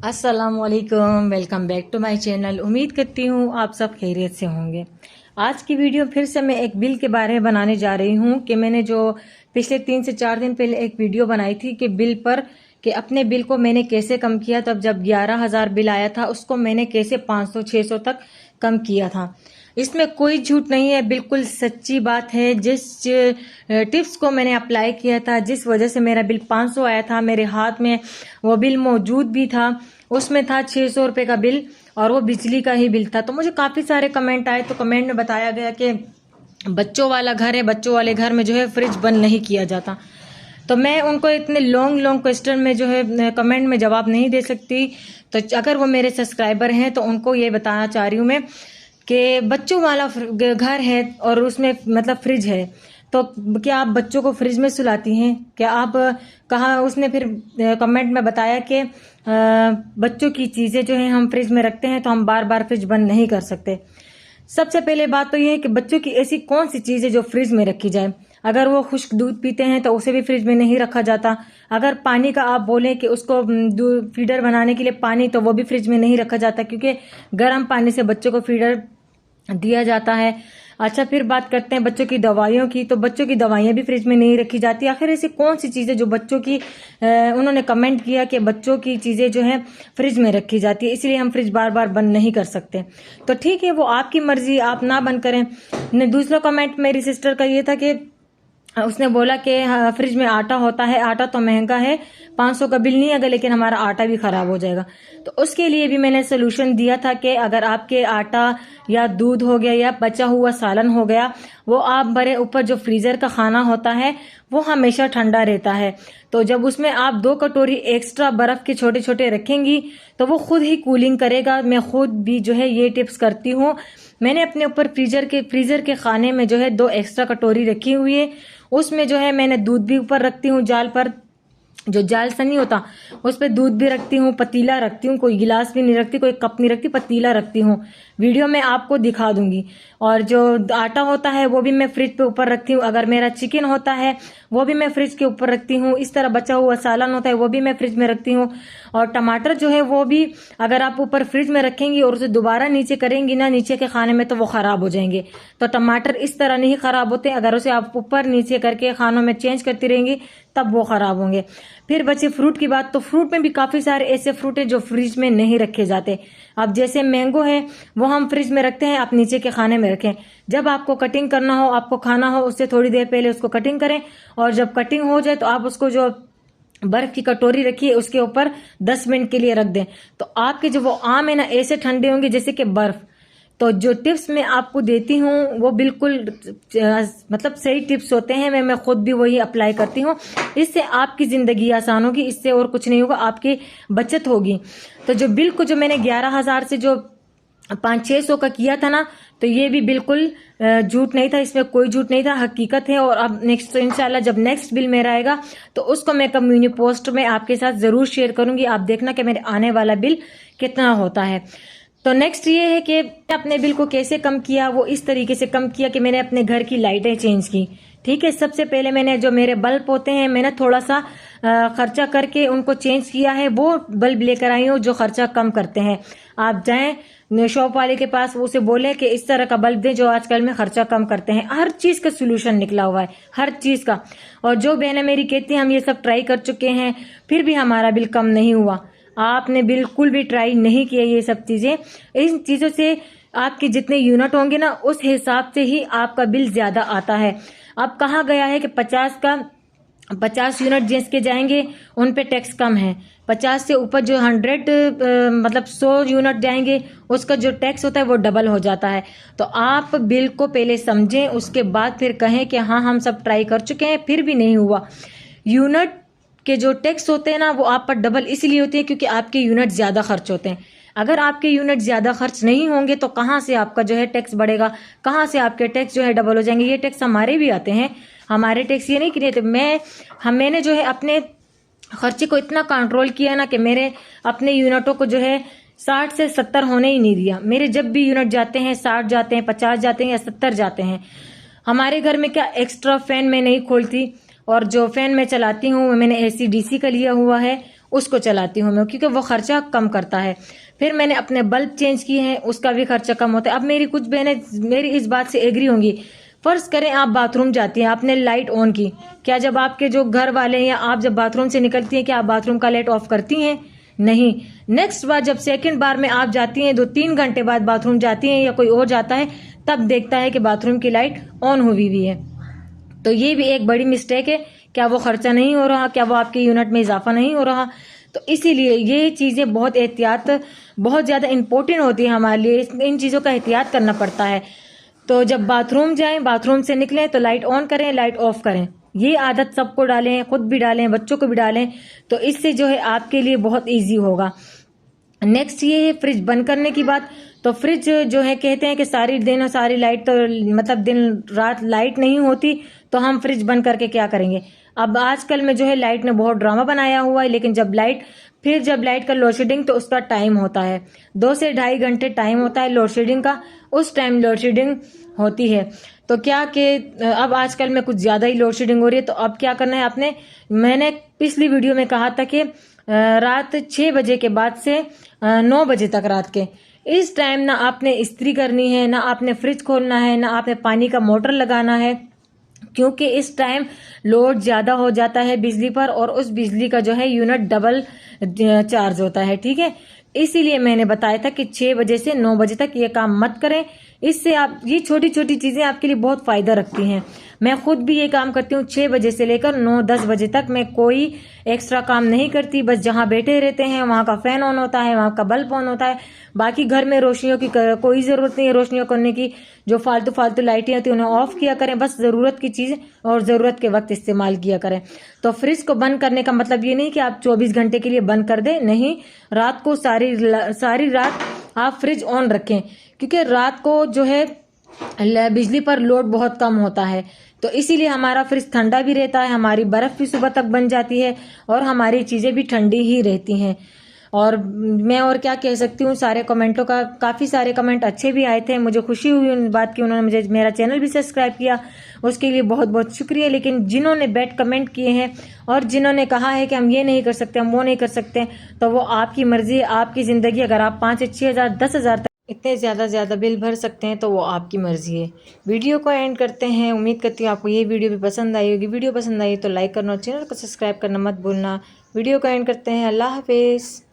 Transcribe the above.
अस्सलामुअलैकुम, welcome back to my channel. उम्मीद करती हूँ आप सब खैरियत से होंगे। आज की वीडियो फिर से मैं एक बिल के बारे में बनाने जा रही हूँ कि मैंने जो पिछले 3 से 4 दिन पहले एक वीडियो बनाई थी कि बिल पर कि अपने बिल को मैंने कैसे कम किया। तब जब 11,000 बिल आया था उसको मैंने कैसे 500-600 तक कम किया था। इसमें कोई झूठ नहीं है, बिल्कुल सच्ची बात है। जिस टिप्स को मैंने अप्लाई किया था, जिस वजह से मेरा बिल 500 आया था, मेरे हाथ में वो बिल मौजूद भी था। उसमें था 600 रुपये का बिल और वो बिजली का ही बिल था। तो मुझे काफ़ी सारे कमेंट आए, तो कमेंट में बताया गया कि बच्चों वाला घर है, बच्चों वाले घर में जो है फ्रिज बंद नहीं किया जाता। तो मैं उनको इतने लॉन्ग क्वेश्चन में जो है कमेंट में जवाब नहीं दे सकती। तो अगर वो मेरे सब्सक्राइबर हैं तो उनको ये बताना चाह रही हूँ मैं कि बच्चों वाला घर है और उसमें मतलब फ्रिज है, तो क्या आप बच्चों को फ्रिज में सुलाती हैं? क्या आप कहाँ उसने फिर कमेंट में बताया कि बच्चों की चीज़ें जो है हम फ्रिज में रखते हैं तो हम बार बार फ्रिज बंद नहीं कर सकते। सबसे पहले बात तो ये है कि बच्चों की ऐसी कौन सी चीज़ है जो फ्रिज में रखी जाए। अगर वो खुश्क दूध पीते हैं तो उसे भी फ्रिज में नहीं रखा जाता। अगर पानी का आप बोलें कि उसको दूध फीडर बनाने के लिए पानी, तो वो भी फ्रिज में नहीं रखा जाता क्योंकि गर्म पानी से बच्चों को फीडर दिया जाता है। अच्छा, फिर बात करते हैं बच्चों की दवाइयों की। तो बच्चों की दवाइयाँ भी फ्रिज में नहीं रखी जाती। आखिर ऐसी कौन सी चीज़ें जो बच्चों की उन्होंने कमेंट किया कि बच्चों की चीज़ें जो है फ्रिज में रखी जाती है, इसलिए हम फ्रिज बार बार बंद नहीं कर सकते। तो ठीक है, वो आपकी मर्जी, आप ना बंद करें। दूसरा कमेंट मेरी सिस्टर का ये था कि उसने बोला कि फ्रिज में आटा होता है, आटा तो महंगा है, 500 का बिल नहीं आएगा लेकिन हमारा आटा भी खराब हो जाएगा। तो उसके लिए भी मैंने सोल्यूशन दिया था कि अगर आपके आटा या दूध हो गया या बचा हुआ सालन हो गया, वो आप भरे ऊपर जो फ्रीजर का खाना होता है वो हमेशा ठंडा रहता है। तो जब उसमें आप 2 कटोरी एक्स्ट्रा बर्फ के छोटे छोटे रखेंगी तो वो खुद ही कूलिंग करेगा। मैं खुद भी जो है ये टिप्स करती हूँ। मैंने अपने ऊपर फ्रीजर के खाने में जो है 2 एक्स्ट्रा कटोरी रखी हुई है। उसमें जो है मैंने दूध भी ऊपर रखती हूँ, जाल पर, जो जाल सा नहीं होता उस पर दूध भी रखती हूँ, पतीला रखती हूँ, कोई गिलास भी नहीं रखती, कोई कप नहीं रखती, पतीला रखती हूँ। वीडियो में आपको दिखा दूंगी। और जो आटा होता है वो भी मैं फ्रिज पे ऊपर रखती हूँ। अगर मेरा चिकन होता है वो भी मैं फ्रिज के ऊपर रखती हूँ। इस तरह बचा हुआ सालन होता है वो भी मैं फ्रिज में रखती हूँ। और टमाटर जो है वो भी अगर आप ऊपर फ्रिज में रखेंगी और उसे दोबारा नीचे करेंगी ना, नीचे के खाने में, तो वो खराब हो जाएंगे। तो टमाटर इस तरह नहीं खराब होते, अगर उसे आप ऊपर नीचे करके खानों में चेंज करती रहेंगी तब वो खराब होंगे। फिर बचे फ्रूट की बात, तो फ्रूट में भी काफी सारे ऐसे फ्रूट है जो फ्रिज में नहीं रखे जाते। अब जैसे मैंगो है वो हम फ्रिज में रखते हैं, आप नीचे के खाने में रखें। जब आपको कटिंग करना हो, आपको खाना हो, उससे थोड़ी देर पहले उसको कटिंग करें और जब कटिंग हो जाए तो आप उसको जो बर्फ की कटोरी रखी है उसके ऊपर 10 मिनट के लिए रख दें। तो आपके जो वो आम है ना ऐसे ठंडे होंगे जैसे कि बर्फ। तो जो टिप्स मैं आपको देती हूँ वो बिल्कुल मतलब सही टिप्स होते हैं। मैं खुद भी वही अप्लाई करती हूँ। इससे आपकी जिंदगी आसान होगी, इससे और कुछ नहीं होगा, आपकी बचत होगी। तो जो बिल को जो मैंने 11,000 से जो 500-600 का किया था ना, तो ये भी बिल्कुल झूठ नहीं था, इसमें कोई झूठ नहीं था, हकीकत है। और अब नेक्स्ट इंशाल्लाह जब नेक्स्ट बिल मेरा आएगा तो उसको मैं कम्युनिटी पोस्ट में आपके साथ जरूर शेयर करूंगी। आप देखना कि मेरे आने वाला बिल कितना होता है। तो नेक्स्ट ये है कि अपने बिल को कैसे कम किया। वो इस तरीके से कम किया कि मैंने अपने घर की लाइटें चेंज की। ठीक है, सबसे पहले मैंने जो मेरे बल्ब होते हैं मैंने थोड़ा सा खर्चा करके उनको चेंज किया है। वो बल्ब लेकर आई हूँ जो खर्चा कम करते हैं। आप जाएं शॉप वाले के पास, उसे बोले कि इस तरह का बल्ब दें जो आजकल में खर्चा कम करते हैं। हर चीज का सोल्यूशन निकला हुआ है, हर चीज का। और जो बहनें मेरी कहती हैं हम ये सब ट्राई कर चुके हैं फिर भी हमारा बिल कम नहीं हुआ, आपने बिल्कुल भी ट्राई नहीं किया ये सब चीजें। इन चीजों से आपके जितने यूनिट होंगे ना उस हिसाब से ही आपका बिल ज्यादा आता है। अब कहा गया है कि 50 यूनिट जिसके जाएंगे उन पे टैक्स कम है। 50 से ऊपर जो 100 यूनिट जाएंगे उसका जो टैक्स होता है वो डबल हो जाता है। तो आप बिल को पहले समझें, उसके बाद फिर कहें कि हाँ हम सब ट्राई कर चुके हैं फिर भी नहीं हुआ। यूनिट के जो टैक्स होते हैं ना वो आप पर डबल इसलिए होते हैं क्योंकि आपके यूनिट ज्यादा खर्च होते हैं। अगर आपके यूनिट ज्यादा खर्च नहीं होंगे तो कहाँ से आपका जो है टैक्स बढ़ेगा, कहाँ से आपके टैक्स जो है डबल हो जाएंगे। ये टैक्स हमारे भी आते हैं, हमारे टैक्स ये नहीं किए थे। मैंने जो है अपने खर्चे को इतना कंट्रोल किया ना कि मेरे अपने यूनिटों को जो है 60 से 70 होने ही नहीं दिया। मेरे जब भी यूनिट जाते हैं 60 जाते हैं, 50 जाते हैं या 70 जाते हैं। हमारे घर में क्या एक्स्ट्रा फैन मैं नहीं खोलती, और जो फैन मैं चलाती हूँ मैंने AC DC का लिया हुआ है उसको चलाती हूँ मैं, क्योंकि वो खर्चा कम करता है। फिर मैंने अपने बल्ब चेंज किए हैं, उसका भी खर्चा कम होता है। अब मेरी कुछ बहनें मेरी इस बात से एग्री होंगी। फर्ज करें आप बाथरूम जाती हैं, आपने लाइट ऑन की, क्या जब आपके जो घर वाले हैं या आप जब बाथरूम से निकलती हैं क्या आप बाथरूम का लाइट ऑफ करती हैं? नहीं। नेक्स्ट बार जब सेकंड बार में आप जाती हैं, 2-3 घंटे बाद बाथरूम जाती हैं या कोई और जाता है, तब देखता है कि बाथरूम की लाइट ऑन हुई हुई है। तो ये भी एक बड़ी मिस्टेक है। क्या वो खर्चा नहीं हो रहा? क्या वो आपके यूनिट में इजाफा नहीं हो रहा? तो इसीलिए ये चीज़ें बहुत एहतियात, बहुत ज़्यादा इम्पोर्टेंट होती है हमारे लिए। इन चीज़ों का एहतियात करना पड़ता है। तो जब बाथरूम जाएं, बाथरूम से निकलें तो लाइट ऑन करें, लाइट ऑफ करें। ये आदत सबको डालें, खुद भी डालें, बच्चों को भी डालें, तो इससे जो है आपके लिए बहुत ईजी होगा। नेक्स्ट ये है फ्रिज बंद करने की बात। तो फ्रिज जो है कहते हैं कि सारी दिन और सारी लाइट, तो मतलब दिन रात लाइट नहीं होती, तो हम फ्रिज बंद करके क्या करेंगे? अब आजकल में जो है लाइट ने बहुत ड्रामा बनाया हुआ है, लेकिन जब लाइट का लोड शेडिंग, तो उसका टाइम होता है 2 से 2.5 घंटे टाइम होता है लोड शेडिंग का। उस टाइम लोड शेडिंग होती है। तो क्या कि अब आजकल में कुछ ज़्यादा ही लोड शेडिंग हो रही है, तो अब क्या करना है मैंने पिछली वीडियो में कहा था कि रात 6 बजे के बाद से 9 बजे तक रात के इस टाइम ना आपने इस्त्री करनी है, ना आपने फ्रिज खोलना है, ना आपने पानी का मोटर लगाना है, क्योंकि इस टाइम लोड ज़्यादा हो जाता है बिजली पर, और उस बिजली का जो है यूनिट डबल चार्ज होता है। ठीक है, इसीलिए मैंने बताया था कि 6 बजे से 9 बजे तक ये काम मत करें। इससे आप ये छोटी छोटी चीज़ें आपके लिए बहुत फ़ायदा रखती हैं। मैं खुद भी ये काम करती हूँ। 6 बजे से लेकर 9-10 बजे तक मैं कोई एक्स्ट्रा काम नहीं करती। बस जहाँ बैठे रहते हैं वहाँ का फ़ैन ऑन होता है, वहाँ का बल्ब ऑन होता है। बाकी घर में रोशनियों की कोई ज़रूरत नहीं है रोशनियों करने की। जो फालतू लाइटें होती हैं उन्हें ऑफ किया करें, बस ज़रूरत की चीज़ और ज़रूरत के वक्त इस्तेमाल किया करें। तो फ्रिज को बंद करने का मतलब ये नहीं कि आप 24 घंटे के लिए बंद कर दें, नहीं। रात को सारी रात आप फ्रिज ऑन रखें, क्योंकि रात को जो है बिजली पर लोड बहुत कम होता है। तो इसीलिए हमारा फ्रिज ठंडा भी रहता है, हमारी बर्फ़ भी सुबह तक बन जाती है और हमारी चीज़ें भी ठंडी ही रहती हैं। और मैं और क्या कह सकती हूँ, सारे कमेंटों का काफ़ी सारे कमेंट अच्छे भी आए थे। मुझे खुशी हुई उन बात की, उन्होंने मुझे मेरा चैनल भी सब्सक्राइब किया, उसके लिए बहुत बहुत शुक्रिया। लेकिन जिन्होंने बैड कमेंट किए हैं और जिन्होंने कहा है कि हम ये नहीं कर सकते, हम वो नहीं कर सकते, तो वो आपकी मर्ज़ी है, आपकी ज़िंदगी। अगर आप 5 से 6 हज़ार 10 हज़ार तक इतने ज़्यादा बिल भर सकते हैं तो वो आपकी मर्ज़ी है। वीडियो को एंड करते हैं। उम्मीद करती हूँ आपको ये वीडियो भी पसंद आई होगी। वीडियो पसंद आई तो लाइक करना और चैनल को सब्सक्राइब करना मत भूलना। वीडियो को एंड करते हैं। अल्लाह हाफिज़।